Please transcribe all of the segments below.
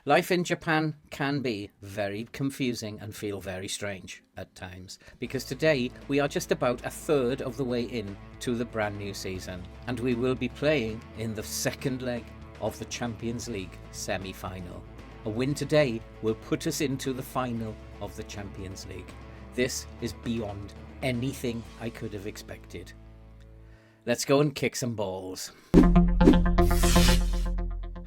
Life in Japan can be very confusing and feel very strange at times, because today we are just about a third of the way in to the brand new season, and we will be playing in the second leg of the Champions League semi-final. A win today will put us into the final of the Champions League. This is beyond anything I could have expected. Let's go and kick some balls.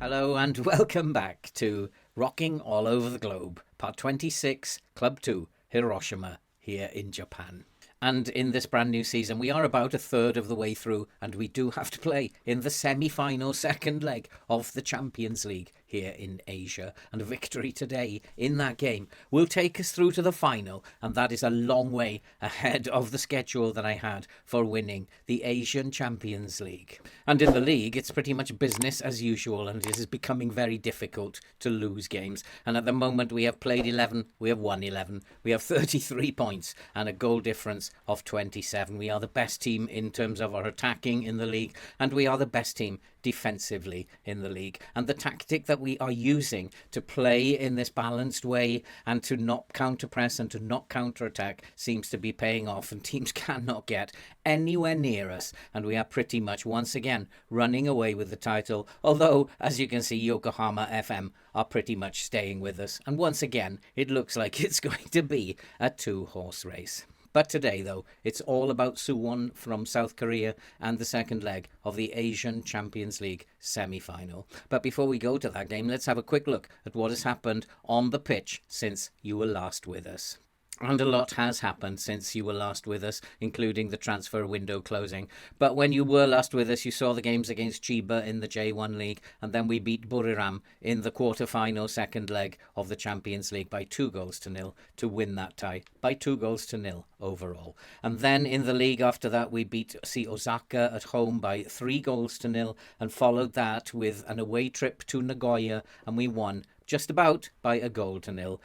Hello and welcome back to Rocking All Over the Globe, Part 26, Club 2, Hiroshima, here in Japan. And in this brand new season, we are about a third of the way through, and we do have to play in the semi-final second leg of the Champions League here in Asia. And a victory today in that game will take us through to the final, and that is a long way ahead of the schedule that I had for winning the Asian Champions League. And in the league, it's pretty much business as usual, and it is becoming very difficult to lose games. And at the moment, we have played 11, we have won 11, we have 33 points and a goal difference of 27. We are the best team in terms of our attacking in the league, and we are the best team defensively in the league. And the tactic that we are using to play in this balanced way and to not counter-press and to not counter-attack seems to be paying off, and teams cannot get anywhere near us, and we are pretty much once again running away with the title, although as you can see, Yokohama FM are pretty much staying with us, and once again it looks like it's going to be a two-horse race. But today, though, it's all about Suwon from South Korea and the second leg of the Asian Champions League semi-final. But before we go to that game, let's have a quick look at what has happened on the pitch since you were last with us. And a lot has happened since you were last with us, including the transfer window closing. But when you were last with us, you saw the games against Chiba in the J1 League, and then we beat Buriram in the quarter-final second leg of the Champions League by 2-0 to win that tie, by 2-0 overall. And then in the league after that, we beat C. Osaka at home by 3-0, and followed that with an away trip to Nagoya, and we won just about by 1-0.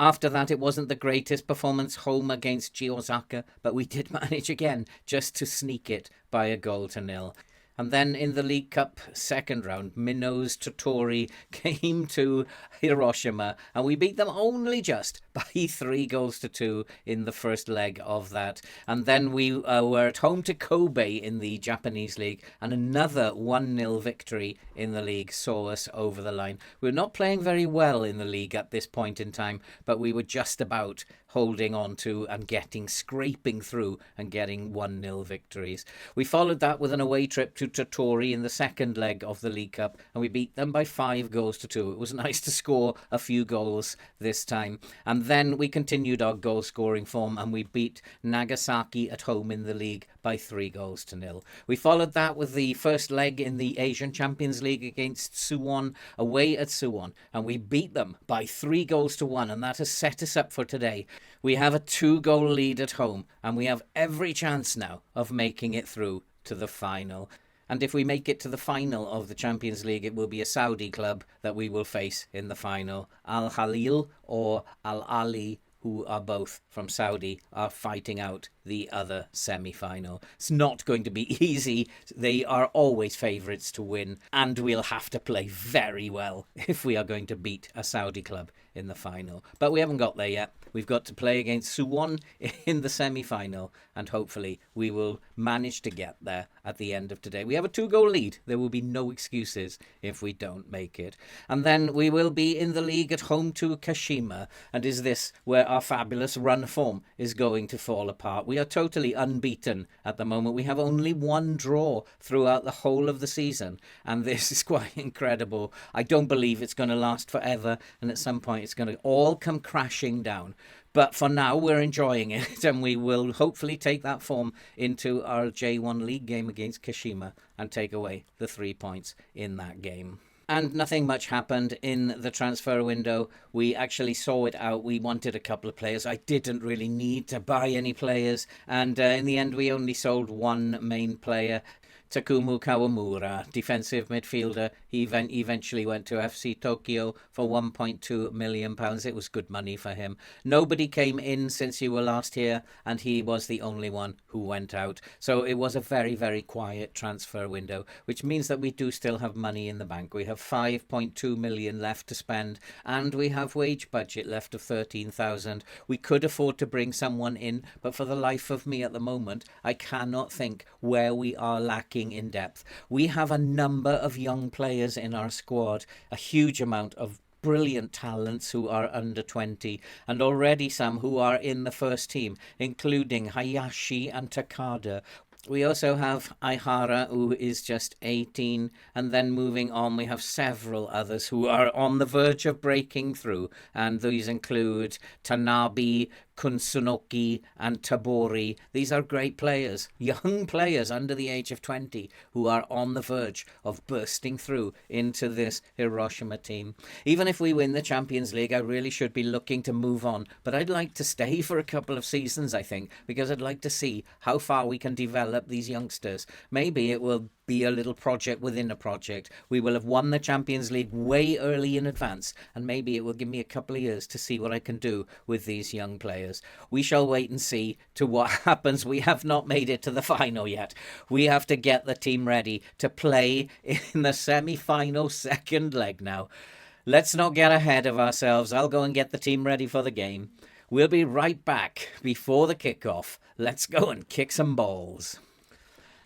After that, it wasn't the greatest performance home against Osaka, but we did manage again just to sneak it by 1-0. And then in the League Cup second round, Minnows Tottori came to Hiroshima, and we beat them only just by 3-2 in the first leg of that. And then we were at home to Kobe in the Japanese League, and another 1-0 victory in the league saw us over the line. We're not playing very well in the league at this point in time, but we were just about holding on to and scraping through and getting 1-0 victories. We followed that with an away trip to Tottori in the second leg of the League Cup, and we beat them by 5-2. It was nice to score a few goals this time. And then we continued our goal scoring form, and we beat Nagasaki at home in the league by 3-0. We followed that with the first leg in the Asian Champions League against Suwon, away at Suwon, and we beat them by 3-1, and that has set us up for today. We have a 2-goal lead at home, and we have every chance now of making it through to the final. And if we make it to the final of the Champions League, it will be a Saudi club that we will face in the final. Al Halil or Al Ali, who are both from Saudi, are fighting out the other semi-final. It's not going to be easy. They are always favourites to win, and we'll have to play very well if we are going to beat a Saudi club in the final. But we haven't got there yet. We've got to play against Suwon in the semi-final, and hopefully we will manage to get there at the end of today. We have a 2-goal lead. There will be no excuses if we don't make it. And then we will be in the league at home to Kashima. And is this where our fabulous run form is going to fall apart? We are totally unbeaten at the moment. We have only one draw throughout the whole of the season, and this is quite incredible. I don't believe it's going to last forever, and at some point it's going to all come crashing down. But for now, we're enjoying it, and we will hopefully take that form into our J1 League game against Kashima and take away the 3 points in that game. And nothing much happened in the transfer window. We actually saw it out. We wanted a couple of players. I didn't really need to buy any players. And in the end, we only sold one main player. Takumu Kawamura, defensive midfielder. He eventually went to FC Tokyo for £1.2 million. It was good money for him. Nobody came in since you were last here, and he was the only one who went out. So it was a very, very quiet transfer window, which means that we do still have money in the bank. We have 5.2 million left to spend, and we have wage budget left of 13,000. We could afford to bring someone in, but for the life of me at the moment, I cannot think where we are lacking in depth. We have a number of young players in our squad, a huge amount of brilliant talents who are under 20, and already some who are in the first team, including Hayashi and Takada. We also have Aihara, who is just 18, and then moving on we have several others who are on the verge of breaking through, and these include Tanabe, Kunsunoki and Tabori. These are great players, young players under the age of 20 who are on the verge of bursting through into this Hiroshima team. Even if we win the Champions League, I really should be looking to move on, but I'd like to stay for a couple of seasons, I think, because I'd like to see how far we can develop these youngsters. Maybe it will be a little project within a project. We will have won the Champions League way early in advance, and maybe it will give me a couple of years to see what I can do with these young players. We shall wait and see to what happens. We have not made it to the final yet. We have to get the team ready to play in the semi-final second leg now. Let's not get ahead of ourselves. I'll go and get the team ready for the game. We'll be right back before the kickoff. Let's go and kick some balls.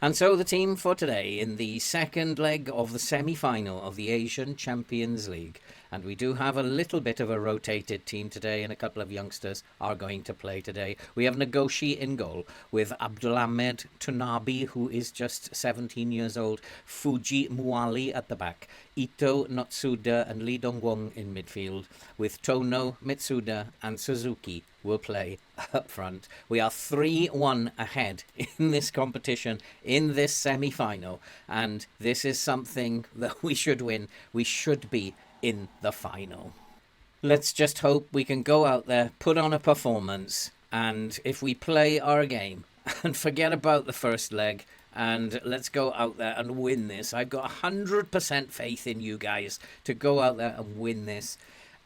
And so the team for today in the second leg of the semi-final of the Asian Champions League. And we do have a little bit of a rotated team today, and a couple of youngsters are going to play today. We have Nagoshi in goal with Abdulhamed Tunabi, who is just 17 years old, Fuji Muali at the back, Ito Notsuda and Lee Dongwon in midfield, with Tono, Mitsuda and Suzuki will play up front. We are 3-1 ahead in this competition, in this semi-final, and this is something that we should win. We should be in the final. Let's just hope we can go out there, put on a performance, and if we play our game and forget about the first leg, and let's go out there and win this. I've got 100% faith in you guys to go out there and win this.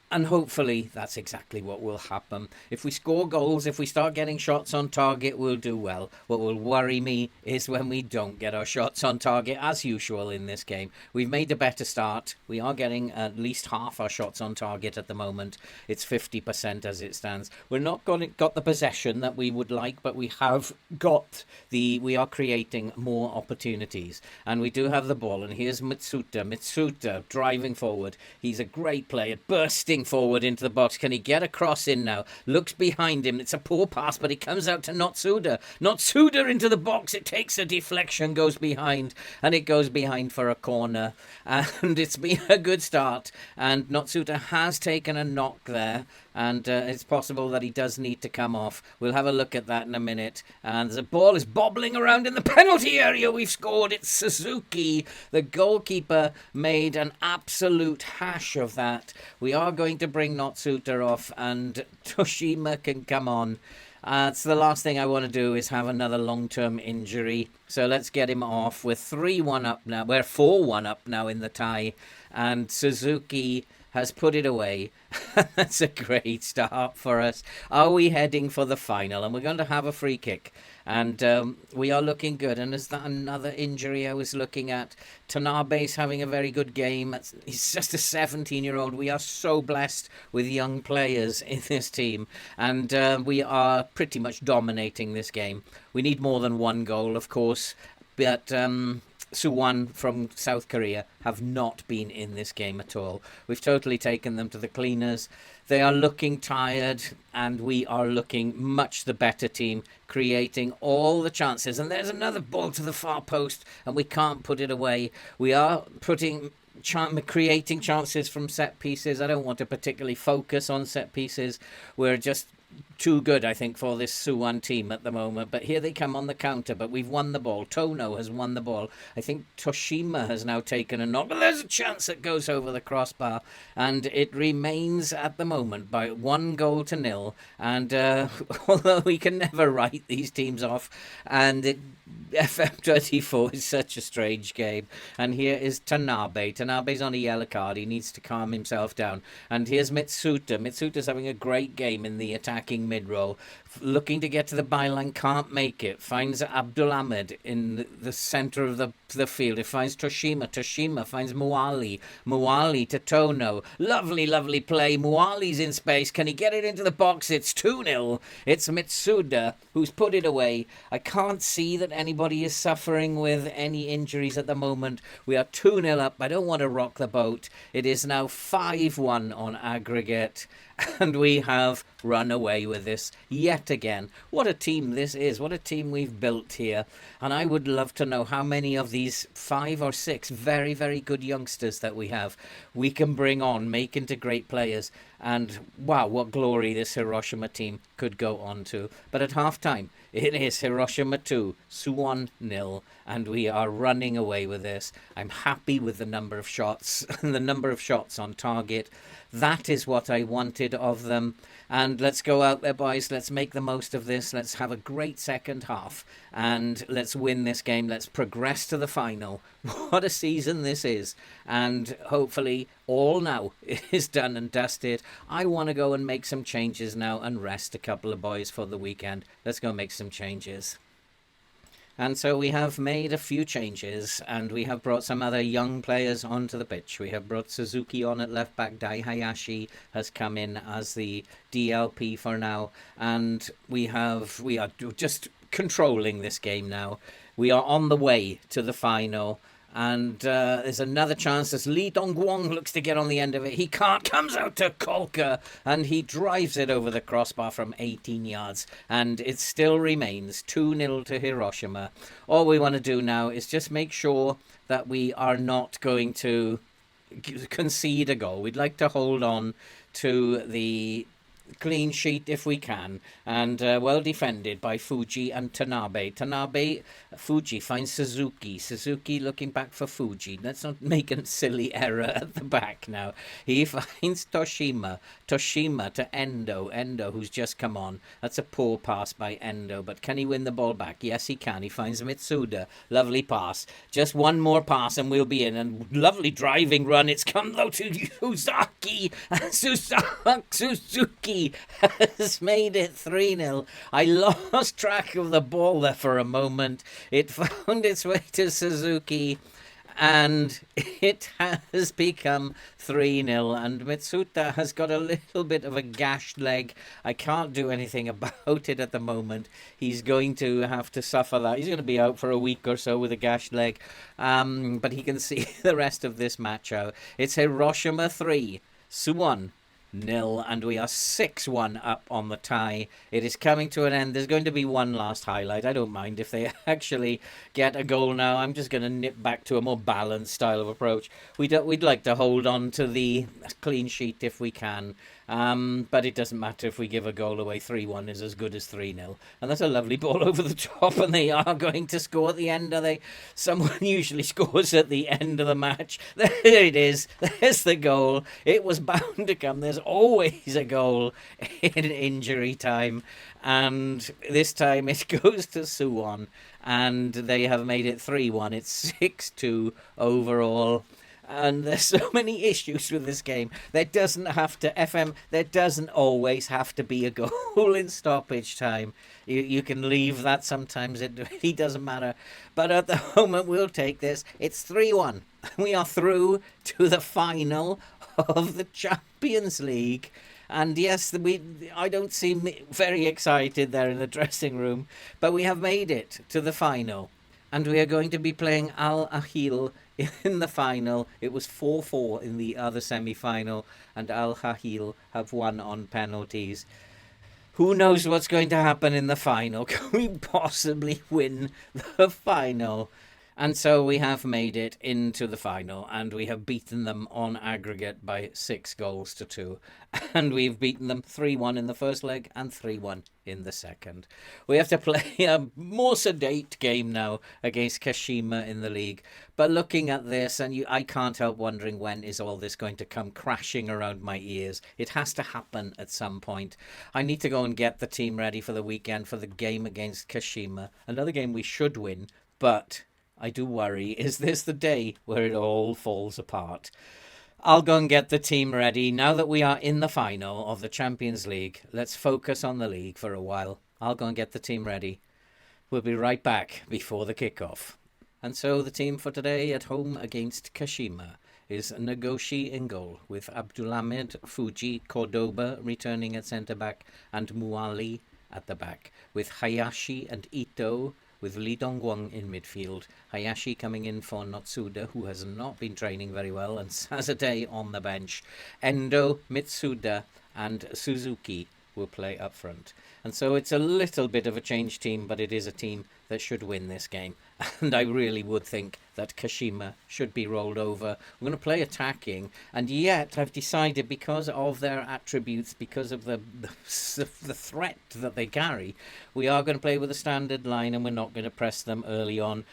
And hopefully that's exactly what will happen. If we score goals, if we start getting shots on target, we'll do well. What will worry me is when we don't get our shots on target, as usual in this game. We've made a better start. We are getting at least half our shots on target at the moment. It's 50% as it stands. We're not got the possession that we would like, but we have got we are creating more opportunities. And we do have the ball, and here's Mitsuda driving forward. He's a great player, bursting forward into the box. Can he get a cross in now? Looks behind him. It's a poor pass, but it comes out to Notsuda. Notsuda into the box. It takes a deflection, goes behind, and it goes behind for a corner. And it's been a good start. And Notsuda has taken a knock there. And it's possible that he does need to come off. We'll have a look at that in a minute. And the ball is bobbling around in the penalty area. We've scored. It's Suzuki. The goalkeeper made an absolute hash of that. We are going to bring Notsuda off, and Toshima can come on. It's the last thing I want to do is have another long-term injury. So let's get him off. We're 3-1 up now. We're 4-1 up now in the tie. And Suzuki has put it away. That's a great start for us. Are we heading for the final? And we're going to have a free kick. And we are looking good. And is that another injury I was looking at? Tanabe's having a very good game. He's just a 17-year-old. We are so blessed with young players in this team. And we are pretty much dominating this game. We need more than one goal, of course. But Suwon from South Korea have not been in this game at all. We've totally taken them to the cleaners. They are looking tired, and we are looking much the better team, creating all the chances. And there's another ball to the far post, and we can't put it away. We are creating chances from set pieces. I don't want to particularly focus on set pieces. We're just too good, I think, for this Suwon team at the moment. But here they come on the counter, but we've won the ball. Tono has won the ball. I think Toshima has now taken a knock, but there's a chance it goes over the crossbar, and it remains at the moment by 1-0. And although we can never write these teams off, and FM24 is such a strange game. And here is Tanabe. Tanabe's on a yellow card. He needs to calm himself down. And here's Mitsuta. Mitsuta's having a great game in the attacking mid-roll. Looking to get to the byline, can't make it. Finds Abdul Ahmed in the centre of the field. It finds Toshima. Toshima finds Muali. Muali to Tono. Lovely, lovely play. Muali's in space. Can he get it into the box? It's 2-0. It's Mitsuda who's put it away. I can't see that anybody is suffering with any injuries at the moment. We are 2-0 up. I don't want to rock the boat. It is now 5-1 on aggregate. And we have run away with this yet again. What a team this is. What a team we've built here. And I would love to know how many of these 5 or 6 very, very good youngsters that we have we can bring on, make into great players. And wow, what glory this Hiroshima team could go on to. But at half-time, it is Hiroshima 2, Suwon 0, and we are running away with this. I'm happy with the number of shots, the number of shots on target. That is what I wanted of them. And let's go out there, boys. Let's make the most of this. Let's have a great second half. And let's win this game. Let's progress to the final. What a season this is. And hopefully all now is done and dusted. I want to go and make some changes now and rest a couple of boys for the weekend. Let's go make some changes. And so we have made a few changes, and we have brought some other young players onto the pitch. We have brought Suzuki on at left back. Dai Hayashi has come in as the DLP for now, and we are just controlling this game now. We are on the way to the final. And there's another chance as Lee Dongguang looks to get on the end of it. He can't, comes out to Kolka, and he drives it over the crossbar from 18 yards. And it still remains 2-0 to Hiroshima. All we want to do now is just make sure that we are not going to concede a goal. We'd like to hold on to the clean sheet if we can, and well defended by Fuji and Tanabe. Fuji finds Suzuki looking back for Fuji. Let's not make a silly error at the back now. He finds Toshima to Endo who's just come on. That's a poor pass by Endo, but can he win the ball back? Yes, he can. He finds Mitsuda. Lovely pass. Just one more pass and we'll be in. And lovely driving run. It's come though to Yuzaki. Suzuki has made it 3-0. I lost track of the ball there for a moment. It found its way to Suzuki, and it has become 3-0, and Mitsuta has got a little bit of a gashed leg. I can't do anything about it at the moment. He's going to have to suffer that. He's going to be out for a week or so with a gashed leg, but he can see the rest of this match out. It's Hiroshima 3, Suwon 0, and we are 6-1 up on the tie. It is coming to an end. There's going to be one last highlight. I don't mind if they actually get a goal now. I'm just going to nip back to a more balanced style of approach. We'd like to hold on to the clean sheet if we can. But it doesn't matter if we give a goal away. 3-1 is as good as 3-0. And that's a lovely ball over the top, and they are going to score at the end, are they? Someone usually scores at the end of the match. There it is. There's the goal. It was bound to come. There's always a goal in injury time. And this time it goes to Suwon, and they have made it 3-1. It's 6-2 overall. And there's so many issues with this game. There doesn't always have to be a goal in stoppage time. You can leave that sometimes. It really doesn't matter. But at the moment, we'll take this. It's 3-1. We are through to the final of the Champions League. And yes, I don't seem very excited there in the dressing room. But we have made it to the final. And we are going to be playing Al Ahil in the final. It was 4-4 in the other semi-final, and Al Ahil have won on penalties. Who knows what's going to happen in the final? Can we possibly win the final? And so we have made it into the final, and we have beaten them on aggregate by 6 goals to 2. And we've beaten them 3-1 in the first leg and 3-1 in the second. We have to play a more sedate game now against Kashima in the league. But looking at this, and I can't help wondering, when is all this going to come crashing around my ears? It has to happen at some point. I need to go and get the team ready for the weekend for the game against Kashima. Another game we should win, but I do worry, is this the day where it all falls apart? I'll go and get the team ready. Now that we are in the final of the Champions League, let's focus on the league for a while. I'll go and get the team ready. We'll be right back before the kickoff. And so the team for today at home against Kashima is Nagoshi in goal, with Abdulhamid, Fuji, Cordoba returning at centre-back, and Muali at the back, with Hayashi and Ito, with Lee Dongguang in midfield, Hayashi coming in for Notsuda, who has not been training very well, and Sazade on the bench. Endo, Mitsuda and Suzuki will play up front. And so it's a little bit of a changed team, but it is a team that should win this game. And I really would think that Kashima should be rolled over. We're going to play attacking, and yet I've decided, because of their attributes, because of the threat that they carry, we are going to play with a standard line, and we're not going to press them early on.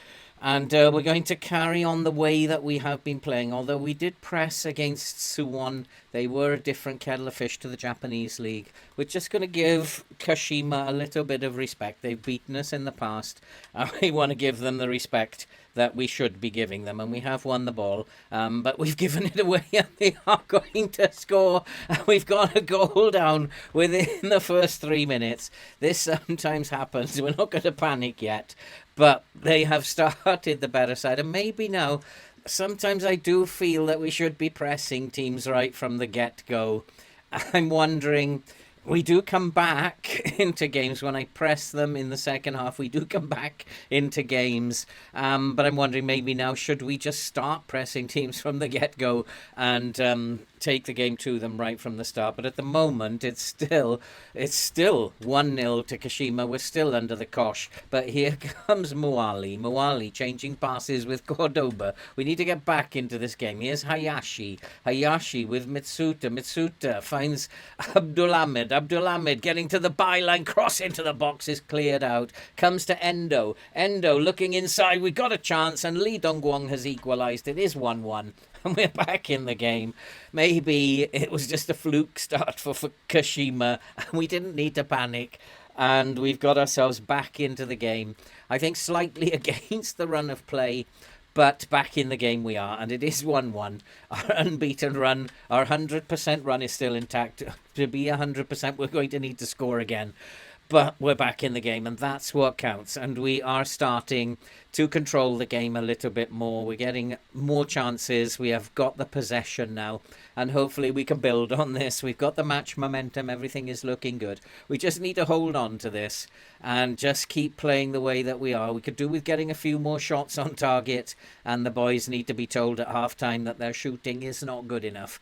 And we're going to carry on the way that we have been playing. Although we did press against Suwon, they were a different kettle of fish to the Japanese league. We're just going to give Kashima a little bit of respect. They've beaten us in the past, and we want to give them the respect that we should be giving them. And we have won the ball, but we've given it away, and they are going to score. We've got a goal down within the first 3 minutes. This sometimes happens. We're not going to panic yet, but they have started the better side. And maybe now, sometimes I do feel that we should be pressing teams right from the get-go. I'm wondering, we do come back into games when I press them in the second half. We do come back into games. But I'm wondering, maybe now, should we just start pressing teams from the get-go and take the game to them right from the start? But at the moment, it's still 1-0 to Kashima. We're still under the cosh. But here comes Muali changing passes with Cordoba. We need to get back into this game. Here's Hayashi with Mitsuta finds Abdulhamid getting to the byline, cross into the box, is cleared out, comes to Endo looking inside. We got a chance, and Lee Dongguang has equalised. It is 1-1. And we're back in the game. Maybe it was just a fluke start for Kashima, and we didn't need to panic. And we've got ourselves back into the game. I think slightly against the run of play, but back in the game we are, and it is 1-1. Our unbeaten run, our 100% run is still intact. To be 100%, we're going to need to score again. But we're back in the game, and that's what counts. And we are starting to control the game a little bit more. We're getting more chances. We have got the possession now, and hopefully we can build on this. We've got the match momentum. Everything is looking good. We just need to hold on to this and just keep playing the way that we are. We could do with getting a few more shots on target, and the boys need to be told at half-time that their shooting is not good enough.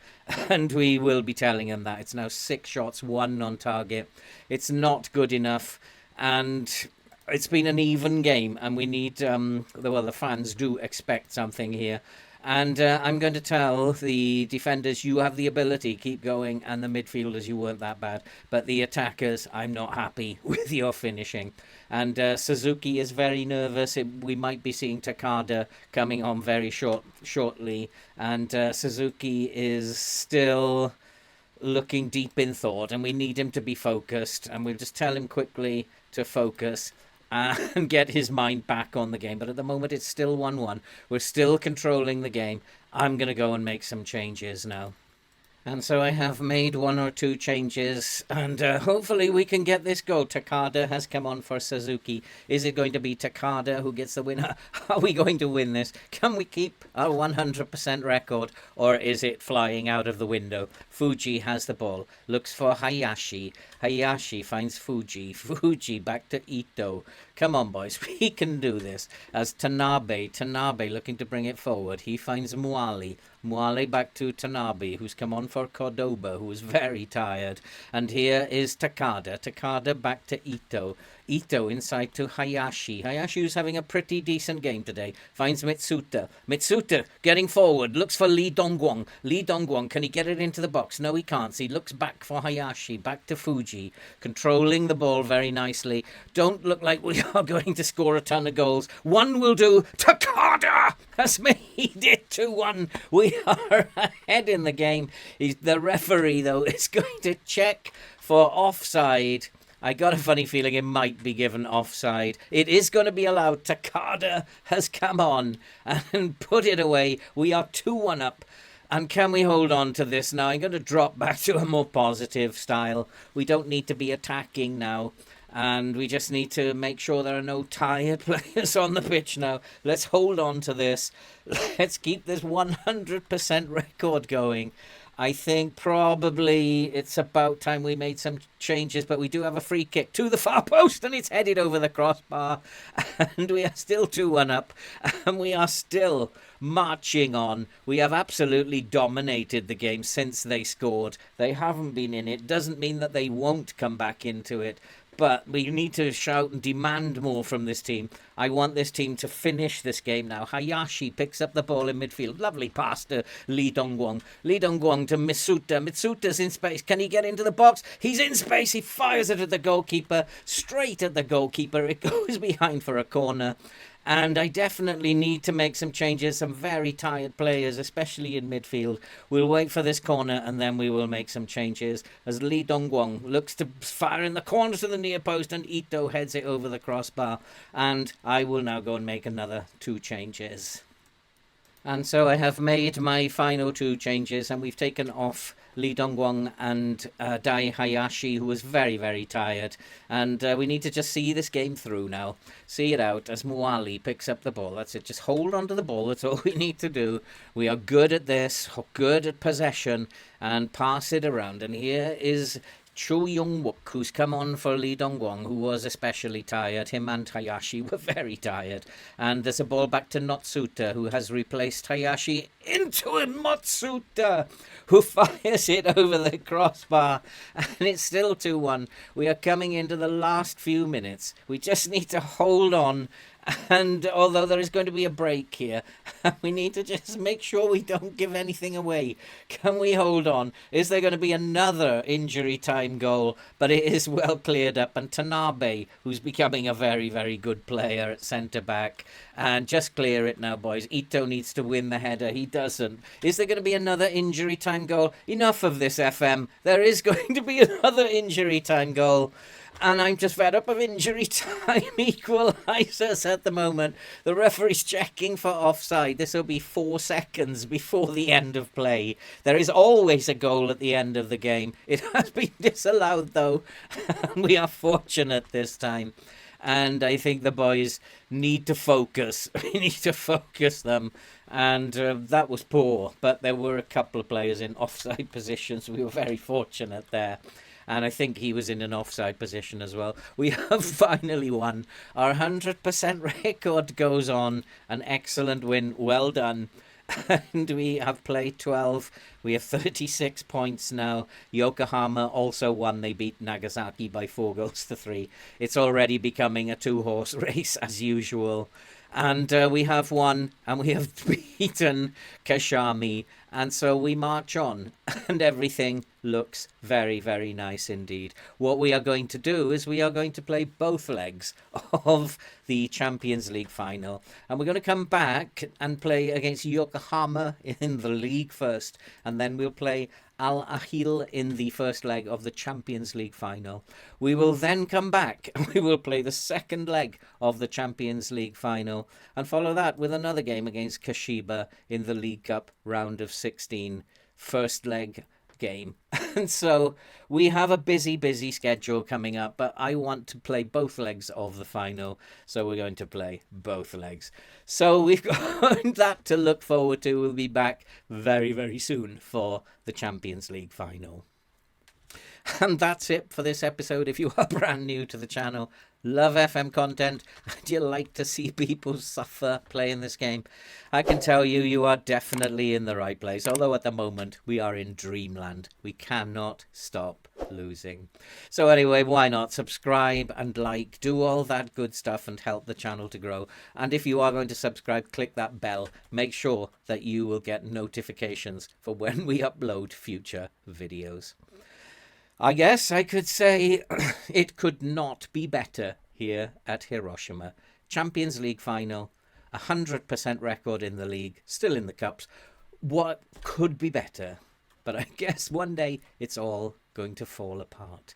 And we will be telling them that. It's now 6 shots, 1 on target. It's not good enough, and it's been an even game, and we need, the fans do expect something here. And I'm going to tell the defenders, you have the ability, keep going, and the midfielders, you weren't that bad. But the attackers, I'm not happy with your finishing. And Suzuki is very nervous. We might be seeing Takada coming on very shortly. And Suzuki is still looking deep in thought, and we need him to be focused. And we'll just tell him quickly to focus and get his mind back on the game. But at the moment, it's still 1-1. We're still controlling the game. I'm going to go and make some changes now. And so I have made 1 or 2 changes, and hopefully we can get this goal. Takada has come on for Suzuki. Is it going to be Takada who gets the winner? Are we going to win this? Can we keep our 100% record, or is it flying out of the window? Fuji has the ball, looks for Hayashi. Hayashi finds Fuji. Fuji back to Ito. Come on, boys, we can do this. As Tanabe looking to bring it forward. He finds Muali. Mwale back to Tanabe, who's come on for Cordoba, who is very tired. And here is Takada. Takada back to Ito. Ito inside to Hayashi. Hayashi, who's having a pretty decent game today, finds Mitsuta. Mitsuta getting forward, looks for Lee Dongguang. Lee Dongguang, can he get it into the box? No, he can't. He looks back for Hayashi, back to Fuji, controlling the ball very nicely. Don't look like we are going to score a ton of goals. One will do. Takada has made it 2-1. We are ahead in the game. The referee, though, is going to check for offside. I got a funny feeling it might be given offside. It is going to be allowed. Takada has come on and put it away. We are 2-1 up. And can we hold on to this now? I'm going to drop back to a more positive style. We don't need to be attacking now. And we just need to make sure there are no tired players on the pitch now. Let's hold on to this. Let's keep this 100% record going. I think probably it's about time we made some changes, but we do have a free kick to the far post and it's headed over the crossbar. And we are still 2-1 up and we are still marching on. We have absolutely dominated the game since they scored. They haven't been in it. Doesn't mean that they won't come back into it. But we need to shout and demand more from this team. I want this team to finish this game now. Hayashi picks up the ball in midfield. Lovely pass to Lee Dongguang. Lee Dongguang to Mitsuta. Mitsuta's in space. Can he get into the box? He's in space. He fires it at the goalkeeper. Straight at the goalkeeper. It goes behind for a corner. And I definitely need to make some changes. Some very tired players, especially in midfield. We'll wait for this corner and then we will make some changes. As Lee Dongguang looks to fire in the corner to the near post and Ito heads it over the crossbar. And I will now go and make another 2 changes. And so I have made my final 2 changes and we've taken off Lee Dongguang and Dai Hayashi, who was very, very tired. And we need to just see this game through now. See it out as Muali picks up the ball. That's it. Just hold on to the ball. That's all we need to do. We are good at this, good at possession, and pass it around. And here is Cho Young-wook, who's come on for Lee Dongguang, who was especially tired. Him and Hayashi were very tired. And there's a ball back to Notsuta, who has replaced Hayashi into a Matsuta, who fires it over the crossbar. And it's still 2-1. We are coming into the last few minutes. We just need to hold on. And although there is going to be a break here, we need to just make sure we don't give anything away. Can we hold on? Is there going to be another injury time goal? But it is well cleared up. And Tanabe, who's becoming a very, very good player at centre-back. And just clear it now, boys. Ito needs to win the header. He doesn't. Is there going to be another injury time goal? Enough of this, FM. There is going to be another injury time goal. And I'm just fed up of injury time equalisers at the moment. The referee's checking for offside. This will be 4 seconds before the end of play. There is always a goal at the end of the game. It has been disallowed, though. We are fortunate this time. And I think the boys need to focus. We need to focus them. And that was poor. But there were a couple of players in offside positions. We were very fortunate there. And I think he was in an offside position as well. We have finally won. Our 100% record goes on. An excellent win. Well done. And we have played 12. We have 36 points now. Yokohama also won. They beat Nagasaki by 4-3. It's already becoming a 2-horse race as usual. And we have won and we have beaten Kashima. And so we march on and everything looks very, very nice indeed. What we are going to do is we are going to play both legs of the Champions League final. And we're going to come back and play against Yokohama in the league first. And then we'll play Al Ahil in the first leg of the Champions League final. We will then come back and we will play the second leg of the Champions League final and follow that with another game against Kashima in the League Cup round of 16, first leg game. And so we have a busy schedule coming up, but I want to play both legs of the final, so we're going to play both legs. So we've got that to look forward to. We'll be back very, very soon for the Champions League final. And that's it for this episode. If you are brand new to the channel, love FM content, and you like to see people suffer playing this game, I can tell you, you are definitely in the right place. Although at the moment, we are in dreamland. We cannot stop losing. So anyway, why not subscribe and like, do all that good stuff and help the channel to grow. And if you are going to subscribe, click that bell. Make sure that you will get notifications for when we upload future videos. I guess I could say it could not be better here at Hiroshima. Champions League final, 100% record in the league, still in the cups. What could be better? But I guess one day it's all going to fall apart.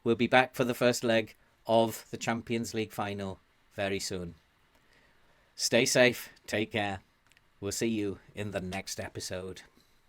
We'll be back for the first leg of the Champions League final very soon. Stay safe, take care. We'll see you in the next episode.